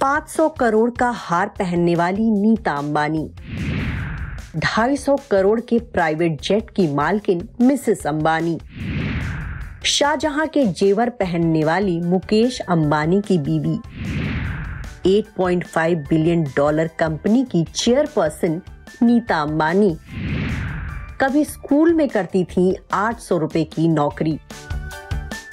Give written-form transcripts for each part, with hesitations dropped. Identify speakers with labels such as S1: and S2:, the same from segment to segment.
S1: 500 करोड़ का हार पहनने वाली नीता अंबानी, 250 करोड़ के प्राइवेट जेट की मालकिन मिसेस अंबानी, शाहजहां के जेवर पहनने वाली मुकेश अंबानी की बीवी, 8.5 बिलियन डॉलर कंपनी की चेयरपर्सन नीता अंबानी कभी स्कूल में करती थी 800 रुपए की नौकरी।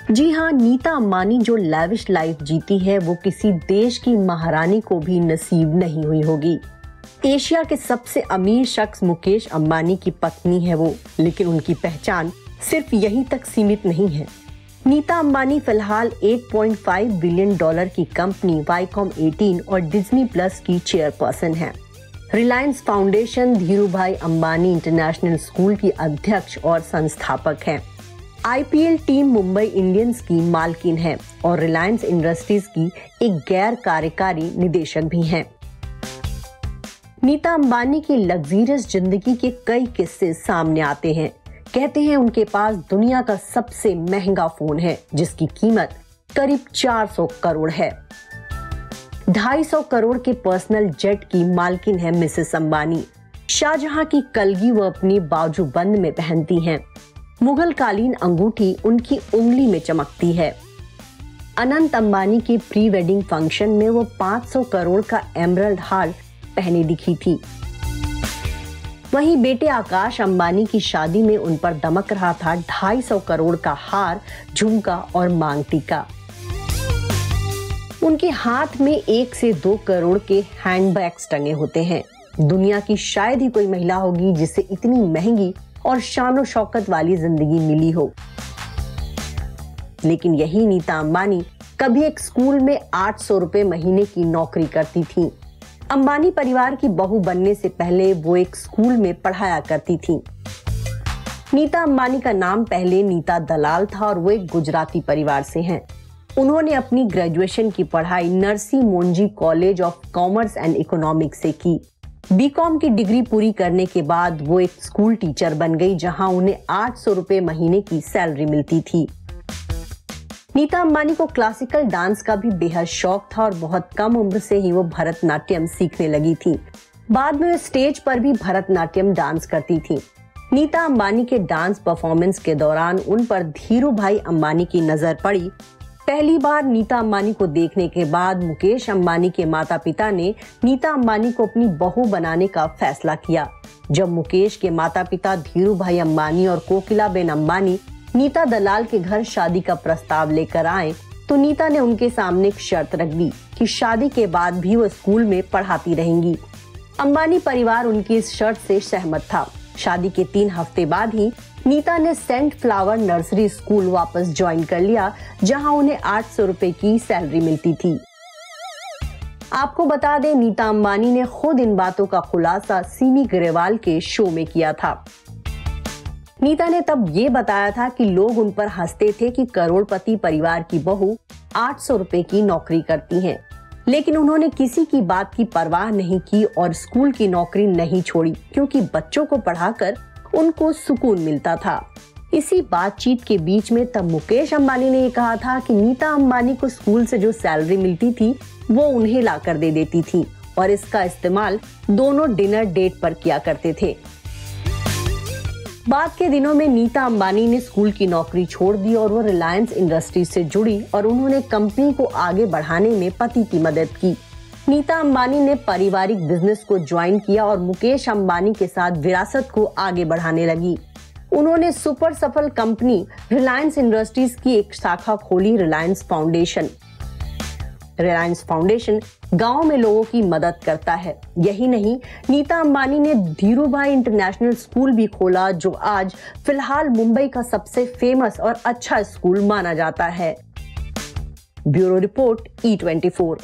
S1: जी हाँ, नीता अंबानी जो लैविश लाइफ जीती है वो किसी देश की महारानी को भी नसीब नहीं हुई होगी। एशिया के सबसे अमीर शख्स मुकेश अंबानी की पत्नी है वो, लेकिन उनकी पहचान सिर्फ यहीं तक सीमित नहीं है। नीता अंबानी फिलहाल 8.5 बिलियन डॉलर की कंपनी वाईकॉम 18 और डिज्नी प्लस की चेयरपर्सन है। Reliance foundation Dhirubhai Ambani international school की अध्यक्ष और संस्थापक हैं। आईपीएल टीम मुंबई इंडियंस की मालकिन है और रिलायंस इंडस्ट्रीज की एक गैर कार्यकारी निदेशक भी हैं। नीता अंबानी की लग्जरियस जिंदगी के कई किस्से सामने आते हैं। कहते हैं उनके पास दुनिया का सबसे महंगा फोन है जिसकी कीमत करीब 400 करोड़ है। 250 करोड़ के पर्सनल जेट की मालकिन है मिसेस अंबानी। शाहजहां की कलगी वो अपनी बाजूबंद में पहनती हैं। मुगल कालीन अंगूठी उनकी उंगली में चमकती है। अनंत अंबानी के प्री वेडिंग फंक्शन में वो 500 करोड़ का एमरल्ड हार पहने दिखी थी। वहीं बेटे आकाश अंबानी की शादी में उन पर दमक रहा था 250 करोड़ का हार, झुमका और मांग टीका। उनके हाथ में 1 से 2 करोड़ के हैंडबैग्स टंगे होते हैं। दुनिया की शायद ही कोई महिला होगी जिसे इतनी महंगी और शानो शौकत वाली जिंदगी मिली हो। लेकिन यही नीता अंबानी कभी एक स्कूल में 800 रुपए महीने की नौकरी करती थी। अंबानी परिवार की बहू बनने से पहले वो एक स्कूल में पढ़ाया करती थी। नीता अंबानी का नाम पहले नीता दलाल था और वो एक गुजराती परिवार से हैं। उन्होंने अपनी ग्रेजुएशन की पढ़ाई Narsee Monjee college of commerce and economics से की। बीकॉम की डिग्री पूरी करने के बाद वो एक स्कूल टीचर बन गई जहां उन्हें 800 रुपए महीने की सैलरी मिलती थी। नीता अंबानी को क्लासिकल डांस का भी बेहद शौक था और बहुत कम उम्र से ही वो भरतनाट्यम सीखने लगी थी। बाद में वो स्टेज पर भी भरतनाट्यम डांस करती थी। नीता अंबानी के डांस परफॉर्मेंस के दौरान उन पर धीरूभाई अंबानी की नजर पड़ी। पहली बार नीता अंबानी को देखने के बाद मुकेश अंबानी के माता पिता ने नीता अंबानी को अपनी बहू बनाने का फैसला किया। जब मुकेश के माता पिता धीरूभाई अंबानी और कोकिलाबेन अंबानी नीता दलाल के घर शादी का प्रस्ताव लेकर आए तो नीता ने उनके सामने एक शर्त रख दी कि शादी के बाद भी वो स्कूल में पढ़ाती रहेंगी। अंबानी परिवार उनकी इस शर्त से सहमत था। शादी के 3 हफ्ते बाद ही नीता ने सेंट फ्लावर नर्सरी स्कूल वापस ज्वाइन कर लिया जहां उन्हें 800 रुपए की सैलरी मिलती थी। आपको बता दें, नीता अंबानी ने खुद इन बातों का खुलासा सिमी ग्रेवाल के शो में किया था। नीता ने तब ये बताया था कि लोग उन पर हंसते थे कि करोड़पति परिवार की बहू 800 रुपए की नौकरी करती हैं, लेकिन उन्होंने किसी की बात की परवाह नहीं की और स्कूल की नौकरी नहीं छोड़ी क्योंकि बच्चों को पढ़ाकर उनको सुकून मिलता था। इसी बातचीत के बीच में तब मुकेश अंबानी ने ये कहा था कि नीता अंबानी को स्कूल से जो सैलरी मिलती थी वो उन्हें लाकर दे देती थी और इसका इस्तेमाल दोनों डिनर डेट पर किया करते थे। बाद के दिनों में नीता अंबानी ने स्कूल की नौकरी छोड़ दी और वो रिलायंस इंडस्ट्रीज से जुड़ी और उन्होंने कंपनी को आगे बढ़ाने में पति की मदद की। नीता अंबानी ने पारिवारिक बिजनेस को ज्वाइन किया और मुकेश अंबानी के साथ विरासत को आगे बढ़ाने लगी। उन्होंने सुपर सफल कंपनी रिलायंस इंडस्ट्रीज की एक शाखा खोली, रिलायंस फाउंडेशन। रिलायंस फाउंडेशन गांव में लोगों की मदद करता है। यही नहीं, नीता अंबानी ने धीरूभाई इंटरनेशनल स्कूल भी खोला जो आज फिलहाल मुंबई का सबसे फेमस और अच्छा स्कूल माना जाता है। Bureau report E24।